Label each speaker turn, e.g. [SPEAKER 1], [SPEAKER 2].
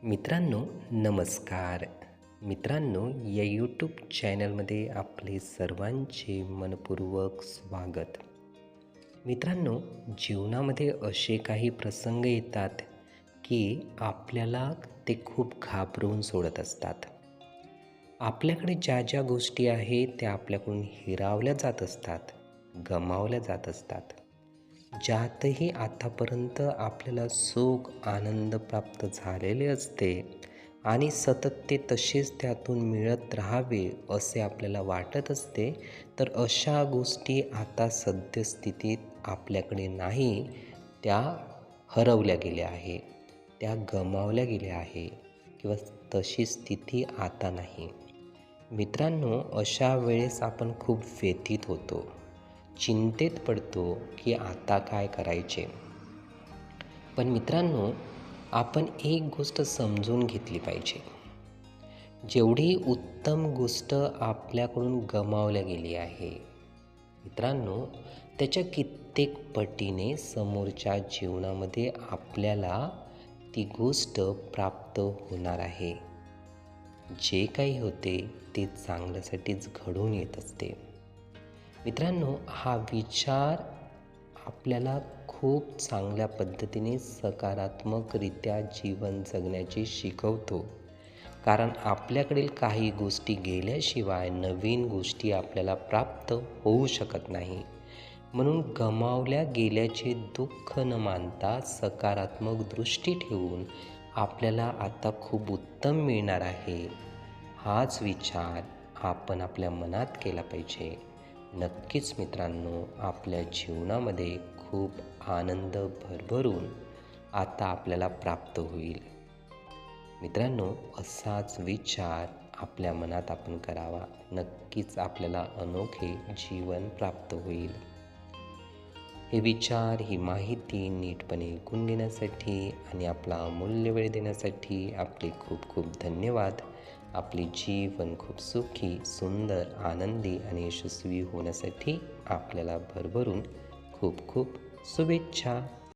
[SPEAKER 1] मित्रांनो, नमस्कार. मित्रांनो, या यूट्यूब चॅनलमध्ये आपले सर्वांचे मनपूर्वक स्वागत. मित्रांनो, जीवनामध्ये असे काही प्रसंग येतात की आपल्याला ते खूप घाबरवून सोडत असतात. आपल्याकडे ज्या ज्या गोष्टी आहेत त्या आपल्याकडून हिरावल्या जात असतात, गमावल्या जात असतात. ज्यातही आतापर्यंत आपल्याला सुख, आनंद प्राप्त झालेले असते आणि सतत ते तसेच त्यातून मिळत राहावे असे आपल्याला वाटत असते, तर अशा गोष्टी आता सद्यस्थितीत आपल्याकडे नाही, त्या हरवल्या गेल्या आहे, त्या गमावल्या गेल्या आहे किंवा तशी स्थिती आता नाही. मित्रांनो, अशा वेळेस आपण खूप व्यथित होतो, चिंतेत पडतो की आता काय करायचे. पण मित्रांनो, आपण एक गोष्ट समजून घेतली पाहिजे. जेवढी उत्तम गोष्ट आपल्याकडून गमावल्या गेली आहे, मित्रांनो, त्याच्या कित्येक पटीने समोरच्या जीवनामध्ये आपल्याला ती गोष्ट प्राप्त होणार आहे. जे काही होते ते चांगल्यासाठीच घडून येत असते. मित्रांनो, हा विचार आपल्याला खूप चांगल्या पद्धतीने सकारात्मकरित्या जीवन जगण्याचे शिकवतो. कारण आपल्याकडील काही गोष्टी गेल्याशिवाय नवीन गोष्टी आपल्याला प्राप्त होऊ शकत नाही. म्हणून गमावल्या गेल्याचे दुःख न मानता सकारात्मक दृष्टी ठेवून आपल्याला आता खूप उत्तम मिळणार आहे, हाच विचार आपण आपल्या मनात केला पाहिजे. नक्कीच मित्रांनो, आपल्या जीवनामध्ये खूप आनंद भरभरून आता आपल्याला प्राप्त होईल. मित्रांनो, असाच विचार आपल्या मनात आपण करावा. नक्कीच आपल्याला अनोखे जीवन प्राप्त होईल. हे विचार, ही माहिती नीटपणे ऐकून घेण्यासाठी आणि आपला अमूल्य वेळ देण्यासाठी आपले खूप खूप धन्यवाद. आपले जीवन खूप सुखी, सुंदर, आनंदी आणि यशस्वी होण्यासाठी आपल्याला भरभरून खूप खूप शुभेच्छा.